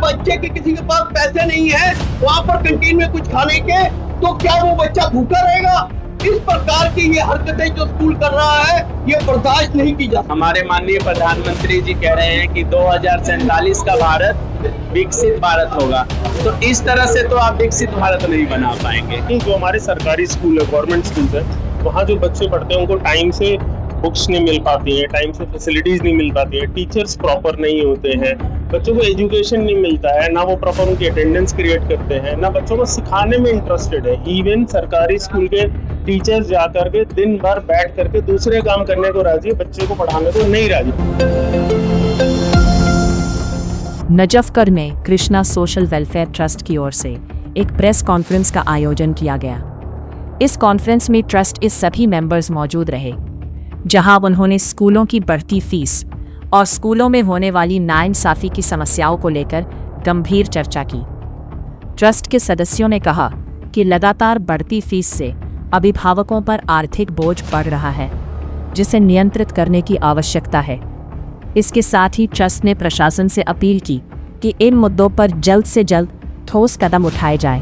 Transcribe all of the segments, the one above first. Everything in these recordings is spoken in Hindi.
बच्चे के किसी के पास पैसे नहीं है वहाँ पर कैंटीन में कुछ खाने के, तो क्या वो बच्चा भूखा रहेगा? इस प्रकार की ये हरकतें जो स्कूल कर रहा है ये बर्दाश्त नहीं की जा सकती। हमारे माननीय प्रधानमंत्री जी कह रहे हैं कि 2047 का भारत विकसित भारत होगा, तो इस तरह से तो आप विकसित भारत नहीं बना पाएंगे। जो हमारे सरकारी स्कूल है, गवर्नमेंट स्कूल है, वहाँ जो बच्चे पढ़ते हैं उनको टाइम से बुक्स नहीं मिल पाती हैं, टाइम से फैसिलिटीज नहीं मिल पाती हैं, टीचर्स प्रॉपर नहीं होते हैं, बच्चों को एजुकेशन नहीं मिलता है, ना वो प्रॉपर उनकी अटेंडेंस क्रिएट करते हैं, ना बच्चों को सिखाने में इंटरेस्टेड है। इवन सरकारी स्कूल के टीचर्स जा करके दिन भर बैठ करके दूसरे काम करने को राजी है, बच्चे को पढ़ाने को नहीं राजी। नजफगढ़ में कृष्णा सोशल वेलफेयर ट्रस्ट की ओर से एक प्रेस कॉन्फ्रेंस का आयोजन किया गया। इस कॉन्फ्रेंस में ट्रस्ट के सभी मेंबर्स मौजूद रहे, जहां उन्होंने स्कूलों की बढ़ती फीस और स्कूलों में होने वाली नाइंसाफी की समस्याओं को लेकर गंभीर चर्चा की। ट्रस्ट के सदस्यों ने कहा कि लगातार बढ़ती फीस से अभिभावकों पर आर्थिक बोझ बढ़ रहा है, जिसे नियंत्रित करने की आवश्यकता है। इसके साथ ही ट्रस्ट ने प्रशासन से अपील की कि इन मुद्दों पर जल्द से जल्द ठोस कदम उठाए जाएं,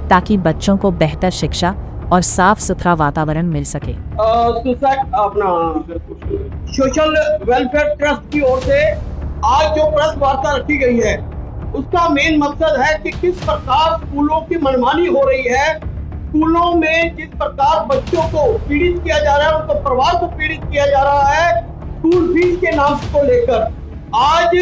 ताकि बच्चों को बेहतर शिक्षा और साफ सुथरा वातावरण मिल सके। अपना सोशल वेलफेयर ट्रस्ट की ओर से आज जो प्रेस वार्ता रखी गई है उसका मेन मकसद है कि किस प्रकार स्कूलों की मनमानी हो रही है, स्कूलों में जिस प्रकार बच्चों को पीड़ित किया जा रहा है, उनको परिवार को पीड़ित किया जा रहा है स्कूल फीस के नाम को लेकर। आज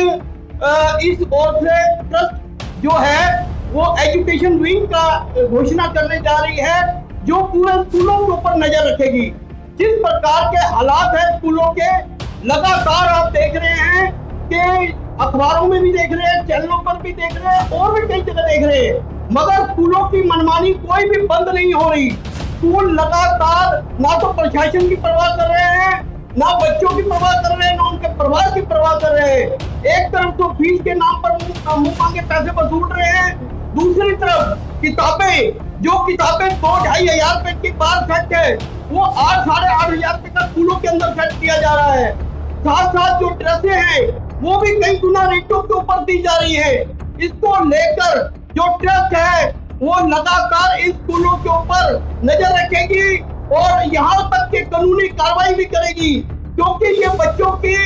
इस ओर से ट्रस्ट जो है वो एजुकेशन विंग का घोषणा करने जा रही है, जो पूरे स्कूलों के ऊपर नजर रखेगी। जिस प्रकार के हालात है स्कूलों के, लगातार आप देख रहे हैं कि अखबारों में भी देख रहे हैं, चैनलों पर भी देख रहे हैं और भी कई जगह देख रहे हैं, मगर स्कूलों की मनमानी कोई भी बंद नहीं हो रही। स्कूल लगातार ना तो प्रशासन की परवाह कर रहे हैं, ना बच्चों की परवाह कर रहे हैं, ना उनके परिवार की परवाह कर रहे हैं। एक तरफ तो फीस के नाम पर मुंह मांगे पैसे वसूल रहे हैं, दूसरी तरफ किताबें 2-2.5 हजार रुपए की बार सेट है, वो 8-8.5 हजार रुपए का स्कूलों के अंदर सेट किया जा रहा है। साथ साथ जो ड्रेसें हैं वो भी कई गुना रेटों के ऊपर दी जा रही है। इसको लेकर जो ट्रस्ट है वो लगातार इन स्कूलों के ऊपर नजर रखेगी और यहाँ तक के कानूनी कार्रवाई भी करेगी, क्योंकि ये बच्चों की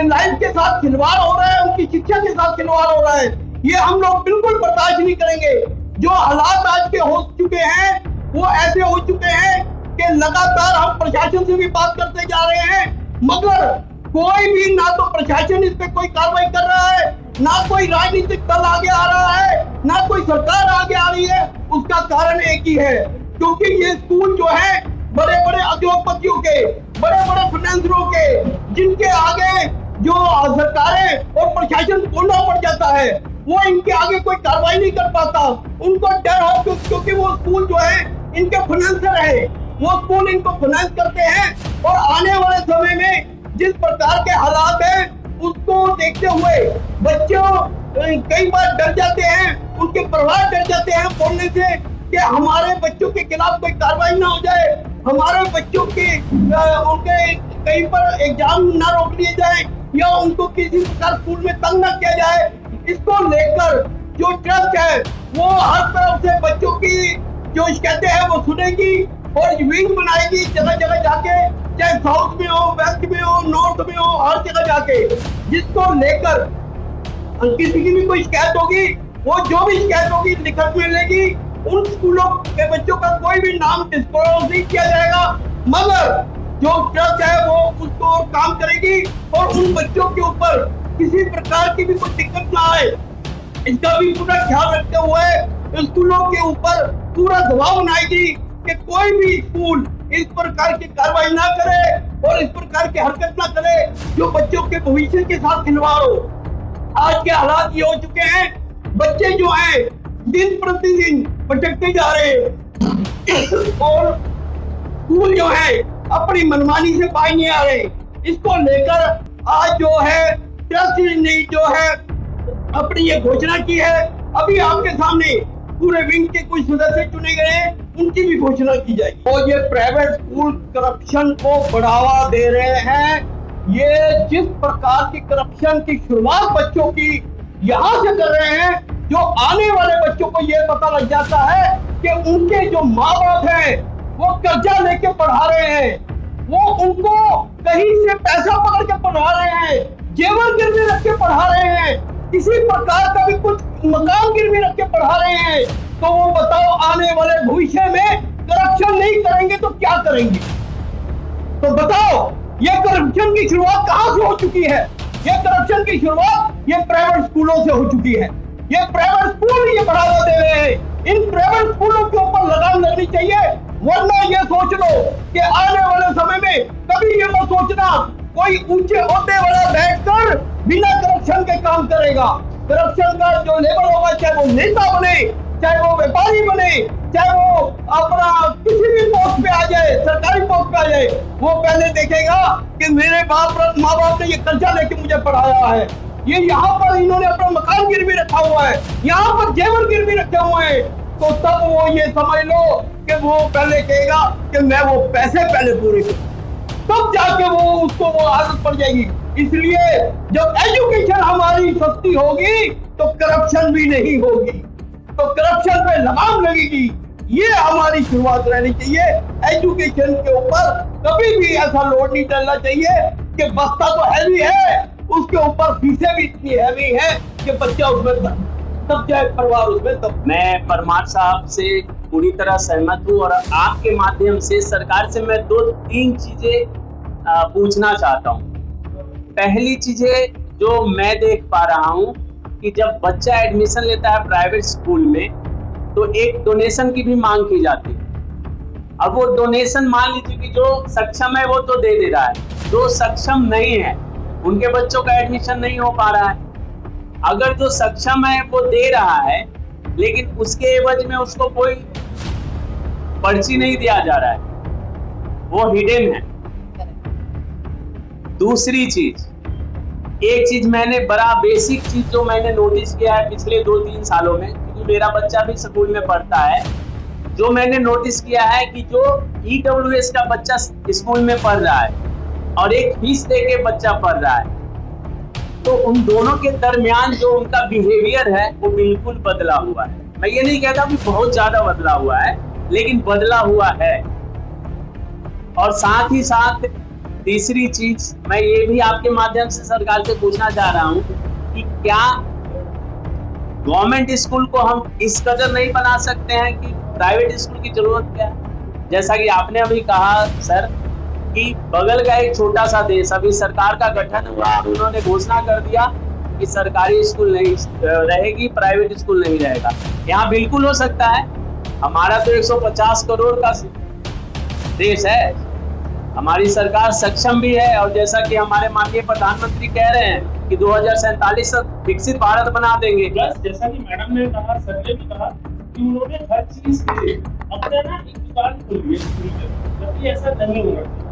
लाइफ के साथ खिलवाड़ हो रहा है, उनकी शिक्षा के साथ खिलवाड़ हो रहा है। ये हम लोग बिल्कुल बर्दाश्त नहीं करेंगे। जो हालात आज के हो चुके हैं वो ऐसे हो चुके हैं कि लगातार हम प्रशासन से भी बात करते जा रहे हैं, मगर कोई भी ना तो प्रशासन इस पे कोई कार्रवाई कर रहा है, ना कोई राजनीतिक दल आगे आ रहा है, ना कोई सरकार आगे आ रही है। उसका कारण एक ही है, क्योंकि ये स्कूल जो है बड़े बड़े उद्योगपतियों के, बड़े बड़े फाइनेंसरों के, जिनके आगे जो सरकारें और प्रशासन बोलना पड़ जाता है, वो इनके आगे कोई कार्रवाई नहीं कर पाता। उनको डर हो क्योंकि वो स्कूल जो है इनके फाइनेंसर है, वो स्कूल इनको फाइनेंस करते हैं और आने वाले समय में जिस प्रकार के हालात हैं उसको देखते हुए बच्चों कई बार डर जाते हैं, उनके परिवार डर जाते हैं बोलने से कि हमारे बच्चों के खिलाफ कोई कार्रवाई ना हो जाए, हमारे बच्चों के उनके कहीं पर एग्जाम ना रोक लिए जाए या उनको किसी प्रकार स्कूल में तंग ना किया जाए। इसको लेकर जो ट्रस्ट है वो हर तरफ से बच्चों की जो शिकायतें हैं वो सुनेगी और विंग बनाएगी जगह जगह जाके, चाहे साउथ में हो, वेस्ट में हो, नॉर्थ में हो, हर जगह जाके, जिसको लेकर किसी की भी कोई शिकायत होगी वो जो भी शिकायत होगी लिखत में लेगी। उन स्कूलों के बच्चों का कोई भी नाम डिस्क्लोज नहीं किया जाएगा, मगर जो ट्रस्ट है वो उसको काम करेगी और उन बच्चों के ऊपर किसी प्रकार की भी कोई दिक्कत ना आए, इसका भी पूरा ख्याल रखते हुए स्कूलों के ऊपर पूरा दबाव बनाएगी कि कोई भी स्कूल इस प्रकार की कार्रवाई ना करे और इस प्रकार की हरकत ना करे जो बच्चों के भविष्य के साथ खिलवाड़ हो। आज के हालात ये हो चुके हैं, बच्चे जो हैं दिन प्रतिदिन भटकते जा रहे हैं और स्कूल जो है अपनी मनमानी से बाहर नहीं आ रहे। इसको लेकर आज जो है ट्रस्ट ने जो है अपनी ये घोषणा की है। अभी आपके सामने पूरे विंग के कुछ सदस्य चुने गए हैं, उनकी भी घोषणा की जाएगी। और ये प्राइवेट स्कूल करप्शन को बढ़ावा दे रहे हैं। ये जिस प्रकार की करप्शन की शुरुआत बच्चों की यहाँ से कर रहे हैं, जो आने वाले बच्चों को ये पता लग जाता है कि उनके जो माँ बाप हैं वो कर्जा लेके पढ़ा रहे हैं, वो उनको कहीं से पैसा पकड़ के पढ़ा रहे हैं, जेवर गिरवी रख के पढ़ा रहे हैं, किसी प्रकार का भी कुछ मकान गिरवी रख के पढ़ा रहे हैं, तो वो बताओ आने वाले भविष्य में करप्शन नहीं करेंगे तो क्या करेंगे? तो बताओ, ये करप्शन की शुरुआत कहां से हो चुकी है? ये करप्शन की शुरुआत ये प्राइवेट स्कूलों से हो चुकी है। ये प्राइवेट स्कूल ये बढ़ावा दे रहे हैं। इन प्राइवेट स्कूलों के ऊपर लगाम लगनी चाहिए, वरना ये सोच लो कि आने वाले समय में कभी ये मत सोचना कोई ऊंचे ओहदे वाला बैठकर बिना करप्शन के काम करेगा। करप्शन का जो लेवल होगा, चाहे वो नेता बने, चाहे वो व्यापारी बने, चाहे वो अपना किसी भी पोस्ट पे आ जाए, सरकारी पोस्ट पे आ जाए, वो पहले देखेगा कि मेरे माँ बाप ने ये कर्जा लेके मुझे पढ़ाया है, ये यहाँ पर इन्होंने अपना मकान गिरवी रखा हुआ है, यहाँ पर जेवर गिरवी रखे हुए हैं, तो तब वो ये समझ लो कि वो पहले कहेगा कि मैं वो पैसे पहले पूरे करूं, तब जाके वो उसको वो आदत पड़ जाएगी। इसलिए जब एजुकेशन हमारी सस्ती होगी तो करप्शन भी नहीं होगी, तो करप्शन पे लगाम लगेगी। ये हमारी शुरुआत रहनी चाहिए। एजुकेशन के ऊपर कभी भी ऐसा लोड नहीं डालना चाहिए कि बस्ता तो हैवी है, उसके ऊपर फीसें भी इतनी हैवी है कि बच्चा उसमें तब जाए, परिवार उसमें तब। मैं परमार साहब से पूरी तरह सहमत हूँ और आपके माध्यम से सरकार से मैं 2-3 चीजें पूछना चाहता हूँ। पहली चीजें जो मैं देख पा रहा हूँ कि जब बच्चा एडमिशन लेता है प्राइवेट स्कूल में तो एक डोनेशन की भी मांग की जाती है। अब वो डोनेशन मान लीजिए कि जो सक्षम है वो तो दे रहा है, जो सक्षम नहीं है उनके बच्चों का एडमिशन नहीं हो पा रहा है। अगर जो सक्षम है वो दे रहा है लेकिन उसके एवज में उसको कोई पर्ची नहीं दिया जा रहा है, वो हिडन है। दूसरी चीज, एक चीज मैंने बड़ा बेसिक चीज जो मैंने नोटिस किया है पिछले 2-3 सालों में, क्योंकि मेरा बच्चा भी स्कूल में पढ़ता है, जो मैंने नोटिस किया है कि जो EWS का बच्चा स्कूल में पढ़ रहा है और एक फीस दे के बच्चा पढ़ रहा है, तो उन दोनों के दरमियान जो उनका बिहेवियर है वो बिल्कुल बदला हुआ है। मैं ये नहीं कहता कि बहुत ज्यादा बदला हुआ है, लेकिन बदला हुआ है। और साथ ही साथ तीसरी चीज मैं ये भी आपके माध्यम से सरकार से पूछना चाह रहा हूँ कि क्या गवर्नमेंट स्कूल को हम इस कदर नहीं बना सकते हैं कि प्राइवेट स्कूल की जरूरत क्या है? जैसा कि आपने अभी कहा सर कि बगल का एक छोटा सा देश, अभी सरकार का गठन हुआ और उन्होंने घोषणा कर दिया कि सरकारी स्कूल नहीं रहेगी, प्राइवेट स्कूल नहीं रहेगा। यहाँ बिल्कुल हो सकता है, हमारा तो 150 करोड़ का देश है, हमारी सरकार सक्षम भी है, और जैसा कि हमारे माननीय प्रधानमंत्री कह रहे हैं कि 2047 तक विकसित भारत बना देंगे। प्लस जैसा कि मैडम ने कहा, सर ने भी कहा कि उन्होंने हर चीज के अपना ना एक दुकान खोली है स्कूल में, जबकि ऐसा नहीं होना चाहिए।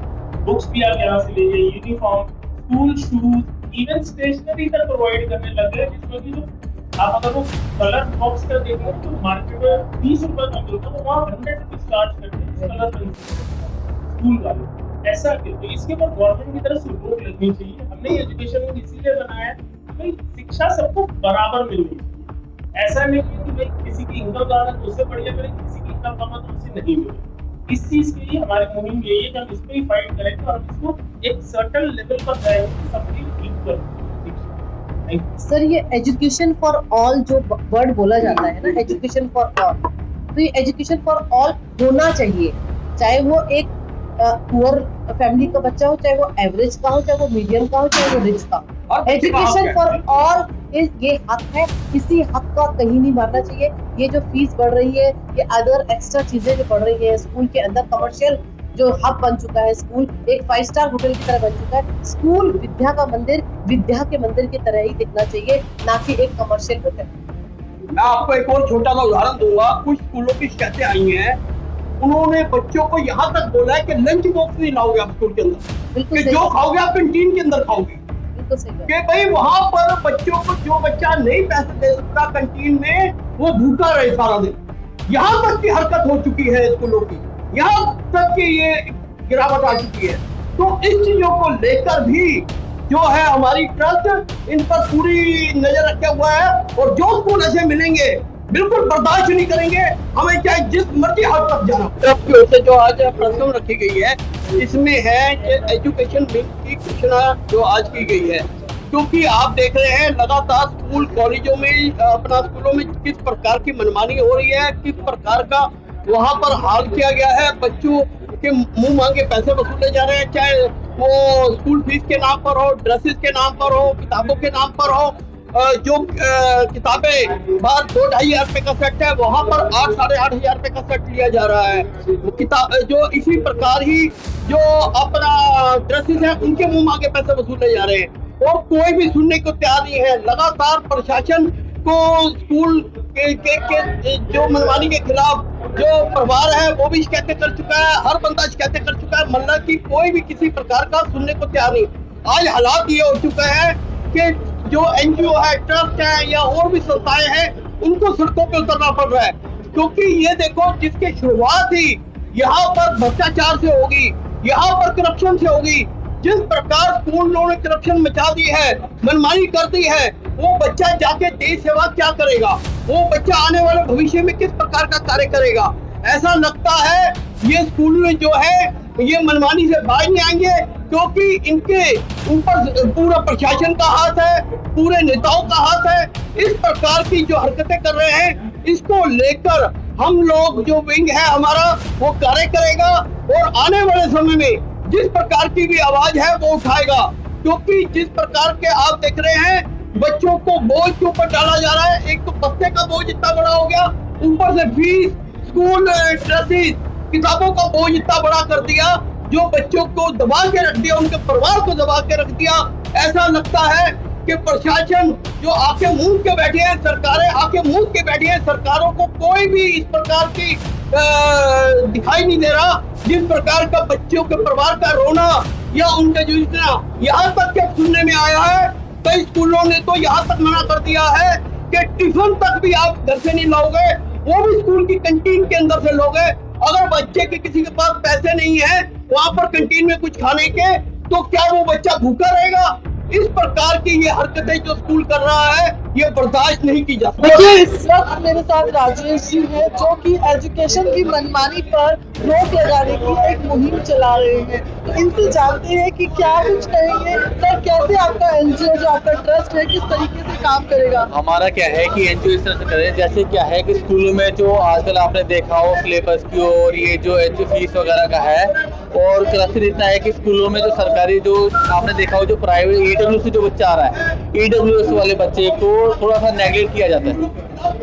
बुक्स भी आप यहाँ से ले जाइए, uniform, school shoes, even stationery तक प्रोवाइड करने लग गए, जिसमें कि जो आप अगर वो कलर बॉक्स का देखें तो मार्केट में 20 रुपए का मिलता है, वहाँ 100 रुपीज चार्ज करते हैं कलर पेंसिल स्कूल वाले। ऐसा क्यों? तो इसके ऊपर गवर्नमेंट की तरफ से रोक लगनी चाहिए। हमने एजुकेशन को इसीलिए बनाया है कि शिक्षा सबको बराबर मिलनी चाहिए। ऐसा नहीं है कि भाई किसी की इनकम ज्यादा तो उससे बढ़िया मिले, किसी की इनकम कम तो उससे नहीं मिले। इस चीज के लिए हमारी मुहिम यही है कि हम इस पे ही फाइट करेंगे और इसको एक सर्टेन लेवल पर जाएंगे, सबकी इक्वल। सर, ये एजुकेशन फॉर ऑल जो वर्ड बोला जाता है ना, एजुकेशन फॉर ऑल, तो ये एजुकेशन फॉर ऑल होना चाहिए, चाहे वो एक पुअर फैमिली का बच्चा हो, चाहे वो एवरेज का हो, चाहे वो मीडियम का हो, चाहे वो रिच का हो। एजुकेशन फॉर ऑल ये हक है, किसी हक का कहीं नहीं मारना चाहिए। ये जो फीस बढ़ रही है, ये अदर एक्स्ट्रा चीजें जो बढ़ रही है, स्कूल के अंदर कमर्शियल जो हब बन चुका है, स्कूल एक 5 स्टार होटल की तरह बन चुका है। स्कूल विद्या का मंदिर, विद्या के मंदिर की तरह ही दिखना चाहिए, ना कि एक कमर्शियल होटल। मैं आपको एक और छोटा सा उदाहरण दूंगा। कुछ स्कूलों की शिकायतें आई हैं, उन्होंने बच्चों को यहाँ तक बोला है कि लंच बॉक्स नहीं लाओगे आप स्कूल के अंदर, कि जो खाओगे आप कैंटीन के अंदर खाओगे। कि भाई वहाँ पर बच्चों को, जो बच्चा नहीं पैसे दे सकता कैंटीन में, वो भूखा रहे सारा दिन। यहाँ तक की हरकत हो चुकी है स्कूलों की, यहाँ तक की ये गिरावट आ चुकी है। तो इस चीजों को लेकर भी जो है हमारी ट्रस्ट इन पर पूरी नजर रखे हुआ है और जो स्कूल ऐसे मिलेंगे बिल्कुल बर्दाश्त नहीं करेंगे, हमें चाहे जिस मर्जी हद तक जाना। ट्रस्ट की ओर से जो आज प्रश्न रखी गई है इसमें है कि एजुकेशन विंग की घोषणा जो आज की गई है, क्योंकि आप देख रहे हैं लगातार स्कूल कॉलेजों में अपना स्कूलों में किस प्रकार की मनमानी हो रही है, किस प्रकार का वहां पर हाल किया गया है। बच्चों के मुंह मांगे पैसे वसूले जा रहे हैं, चाहे वो स्कूल फीस के नाम पर हो, ड्रेसेस के नाम पर हो, किताबों के नाम पर हो। जो किताबें बाहर 2-2.5 रुपए का सेट है वहां पर 8-8.5 रुपए का सेट लिया जा रहा है। किताब जो इसी प्रकार ही जो अपना ड्रेसेस है उनके मुंह मांगे पैसे वसूले जा रहे हैं और कोई भी सुनने को तैयार नहीं है। लगातार प्रशासन को स्कूल के जो मनमानी के खिलाफ जो परिवार है वो भी शिकायतें कर चुका है, हर बंदा शिकायतें कर चुका है, मल्ला की कोई भी किसी प्रकार का सुनने को तैयार नहीं। आज हालात ये हो चुका है कि जो एनजीओ है, ट्रस्ट है या और भी संस्थाएं हैं उनको सड़कों पे उतरना पड़ रहा है, क्योंकि ये देखो जिसकी शुरुआत ही यहाँ पर भ्रष्टाचार से होगी, यहाँ पर करप्शन से होगी। जिस प्रकार स्कूलों ने करप्शन मचा दी है, मनमानी कर दी है, वो बच्चा जाके देश सेवा क्या करेगा, वो बच्चा आने वाले भविष्य में किस प्रकार का कार्य करेगा। ऐसा लगता है ये स्कूल में जो है ये मनमानी से बाहर नहीं आएंगे, क्योंकि इनके ऊपर पूरा प्रशासन का हाथ है, पूरे नेताओं का हाथ है। इस प्रकार की जो हरकतें कर रहे हैं इसको लेकर हम लोग जो विंग है हमारा वो कार्य करेगा और आने वाले समय में जिस प्रकार की भी आवाज है वो उठाएगा, क्योंकि जिस प्रकार के आप देख रहे हैं बच्चों को बोझ के ऊपर डाला जा रहा है। एक तो बस्ते का बोझ इतना बड़ा हो गया, ऊपर से फीस, स्कूल ड्रेसेस, किताबों का बोझ इतना बड़ा कर दिया जो बच्चों को दबा के रख दिया, उनके परिवार को दबा के रख दिया। ऐसा लगता है कि प्रशासन जो आके मूंद के बैठे हैं, सरकारें आके मूंद के बैठी हैं, सरकारों को कोई भी इस प्रकार की दिखाई नहीं दे रहा। जिस प्रकार का बच्चों के परिवार का रोना या उनका जो इतना यहाँ तक के सुनने में आया है, कई स्कूलों ने तो यहाँ तक मना कर दिया है कि टिफिन तक भी आप घर से नहीं लाओगे, वो भी स्कूल की कैंटीन के अंदर से लोगे। अगर बच्चे के किसी के पास पैसे नहीं है वहां पर कैंटीन में कुछ खाने के, तो क्या वो बच्चा भूखा रहेगा? इस प्रकार की ये हरकतें जो स्कूल कर रहा है ये बर्दाश्त नहीं की जा सकती। देखिए इस वक्त मेरे साथ राजेश जी है जो कि एजुकेशन की मनमानी पर रोक लगाने की एक मुहिम चला रहे हैं। तो इनसे जानते हैं कि क्या कुछ कहेंगे सर, कैसे आपका एनजीओ जो आपका ट्रस्ट है किस तरीके से काम करेगा। हमारा क्या है कि एनजीओ इस तरह से करें, जैसे क्या है कि स्कूलों में जो आजकल आपने देखा हो सिलेबस की और ये जो फीस वगैरह का है, और करप्शन इतना है कि स्कूलों में जो सरकारी जो आपने देखा हो जो प्राइवेट ईडब्ल्यू से जो बच्चा आ रहा है, ईडब्ल्यूएस वाले बच्चे को थोड़ा सा नेगलेक्ट किया जाता है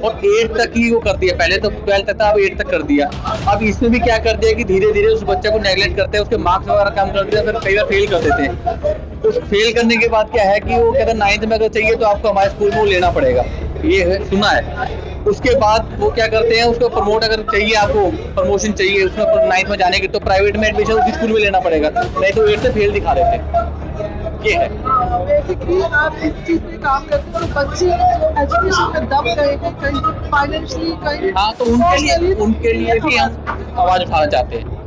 और 8 तक ही वो कर दिया। पहले तो 12 तक था, अब 8 तक कर दिया। अब इसमें भी क्या कर दिया कि धीरे धीरे उस बच्चे को नेगलेक्ट करते हैं, उसके मार्क्स वगैरह कम कर दिया, फिर कई बार फेल कर देते हैं। उस फेल करने के बाद क्या है कि वो कहते हैं 9th में अगर चाहिए तो आपको हमारे स्कूल में वो लेना पड़ेगा, ये सुना है। उसके बाद वो क्या करते हैं, उसको प्रमोट अगर चाहिए, आपको प्रमोशन चाहिए उसमें 9th में जाने की, तो प्राइवेट में एडमिशन उसी स्कूल में लेना पड़ेगा, नहीं तो 8 से फेल दिखा देते हैं। ये है बेसिकली आप इस चीज पे काम करते हैं और बच्चे एजुकेशन में दब गए हैं, कहीं फाइनेंशियली कहीं। हाँ, तो उनके लिए भी हम आवाज उठाना चाहते हैं।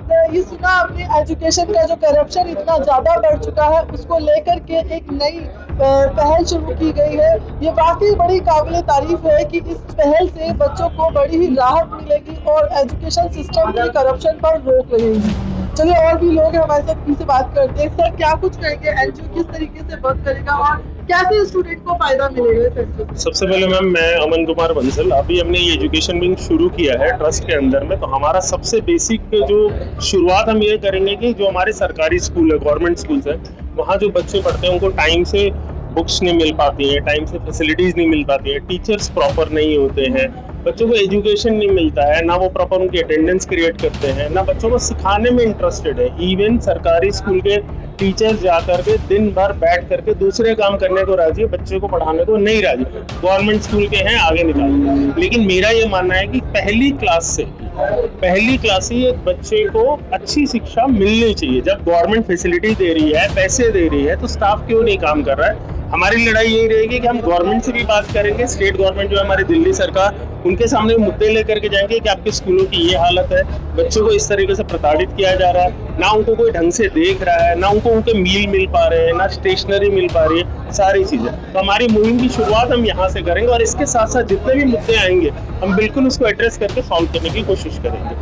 तो ये सुना आपने एजुकेशन का जो करप्शन इतना ज्यादा बढ़ चुका है उसको लेकर के एक नई पहल शुरू की गई है। ये वाकई बड़ी काबिल तारीफ है कि इस पहल से बच्चों को बड़ी ही राहत मिलेगी और एजुकेशन सिस्टम की करप्शन पर रोक लगेगी। चलिए और भी लोग हमारे साथ इनसे बात करते हैं। सर क्या कुछ कहेंगे, एनजीओ किस तरीके से वर्क करेगा और कैसे स्टूडेंट को फायदा मिलेगा? सबसे पहले मैम मैं अमन कुमार बंसल, अभी हमने ये एजुकेशन विंग शुरू किया है ट्रस्ट के अंदर में। तो हमारा सबसे बेसिक जो शुरुआत हम ये करेंगे कि जो हमारे सरकारी स्कूल है, गवर्नमेंट स्कूल्स है, वहाँ जो बच्चे पढ़ते हैं उनको टाइम से बुक्स नहीं मिल पाती हैं, टाइम से फैसिलिटीज नहीं मिल पाती हैं, टीचर्स प्रॉपर नहीं होते हैं, बच्चों को एजुकेशन नहीं मिलता है, ना वो प्रॉपर उनकी अटेंडेंस क्रिएट करते हैं, ना बच्चों को सिखाने में इंटरेस्टेड है। इवन सरकारी स्कूल के टीचर्स जाकर के दिन भर बैठ करके दूसरे काम करने को राजी है, बच्चे को पढ़ाने को नहीं राजी। गवर्नमेंट स्कूल के हैं आगे निकाल। लेकिन मेरा ये मानना है कि पहली क्लास से एक बच्चे को अच्छी शिक्षा मिलनी चाहिए। जब गवर्नमेंट फैसिलिटी दे रही है, पैसे दे रही है, तो स्टाफ क्यों नहीं काम कर रहा है? हमारी लड़ाई यही रहेगी कि हम गवर्नमेंट से भी बात करेंगे, स्टेट गवर्नमेंट जो है हमारी दिल्ली सरकार, उनके सामने मुद्दे लेकर के जाएंगे कि आपके स्कूलों की ये हालत है, बच्चों को इस तरीके से प्रताड़ित किया जा रहा है, ना उनको कोई ढंग से देख रहा है, ना उनको उनके मील मिल पा रहे हैं, ना स्टेशनरी मिल पा रही है, सारी चीजें। तो हमारी मुहिम की शुरुआत हम यहाँ से करेंगे और इसके साथ साथ जितने भी मुद्दे आएंगे हम बिल्कुल उसको एड्रेस करके सॉल्व करने की कोशिश करेंगे।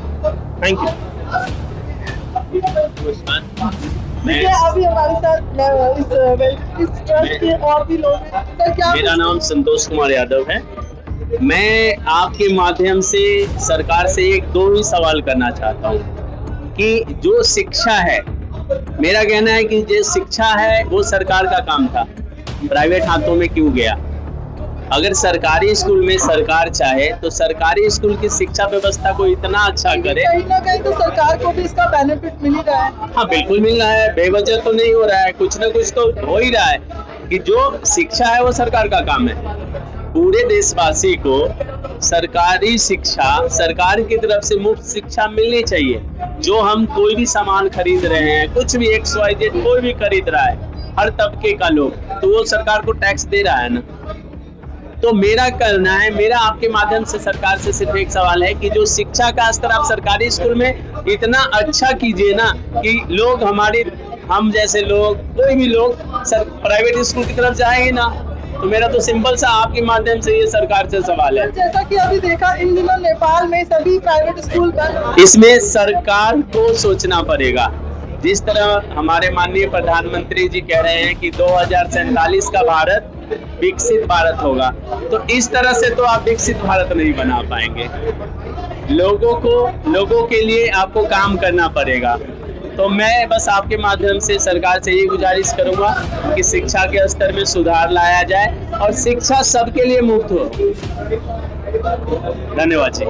Thank you. देखिए अभी हमारे साथ इस ट्रस्ट के और भी लोग हैं। सर क्या मेरा नाम संतोष कुमार यादव है। मैं आपके माध्यम से सरकार से दो ही सवाल करना चाहता हूँ कि जो शिक्षा है, मेरा कहना है कि जो शिक्षा है वो सरकार का काम था, प्राइवेट हाथों में क्यों गया? अगर सरकारी स्कूल में सरकार चाहे तो सरकारी स्कूल की शिक्षा व्यवस्था को इतना अच्छा करे। कहीं ना कहीं तो सरकार को भी इसका बेनिफिट मिल ही रहा है। हाँ बिल्कुल मिल रहा है, बेवजह तो नहीं हो रहा है, कुछ ना कुछ तो हो ही रहा है कि जो शिक्षा है वो सरकार का काम है। पूरे देशवासी को सरकारी शिक्षा, सरकार की तरफ से मुफ्त शिक्षा मिलनी चाहिए। जो हम कोई भी सामान खरीद रहे हैं, कुछ भी XYZ कोई भी खरीद रहा है, हर तबके का लोग, तो वो सरकार को टैक्स दे रहा है ना। तो मेरा कहना है, मेरा आपके माध्यम से सरकार से सिर्फ एक सवाल है कि जो शिक्षा का स्तर आप सरकारी स्कूल में इतना अच्छा कीजिए ना कि लोग हम जैसे लोग, कोई भी लोग प्राइवेट स्कूल की तरफ जाएंगे ना। तो मेरा तो सिंपल सा आपके माध्यम से ये सरकार से सवाल है। जैसा कि अभी देखा इन दिनों नेपाल में सभी प्राइवेट स्कूल बंद। इसमें सरकार को सोचना पड़ेगा। जिस तरह हमारे माननीय प्रधानमंत्री जी कह रहे हैं कि 2047 का भारत विकसित भारत होगा, तो इस तरह से तो आप विकसित भारत नहीं बना पाएंगे। लोगों के लिए आपको काम करना पड़ेगा। तो मैं बस आपके माध्यम से सरकार से ये गुजारिश करूंगा कि शिक्षा के स्तर में सुधार लाया जाए और शिक्षा सबके लिए मुफ्त हो। धन्यवाद जी।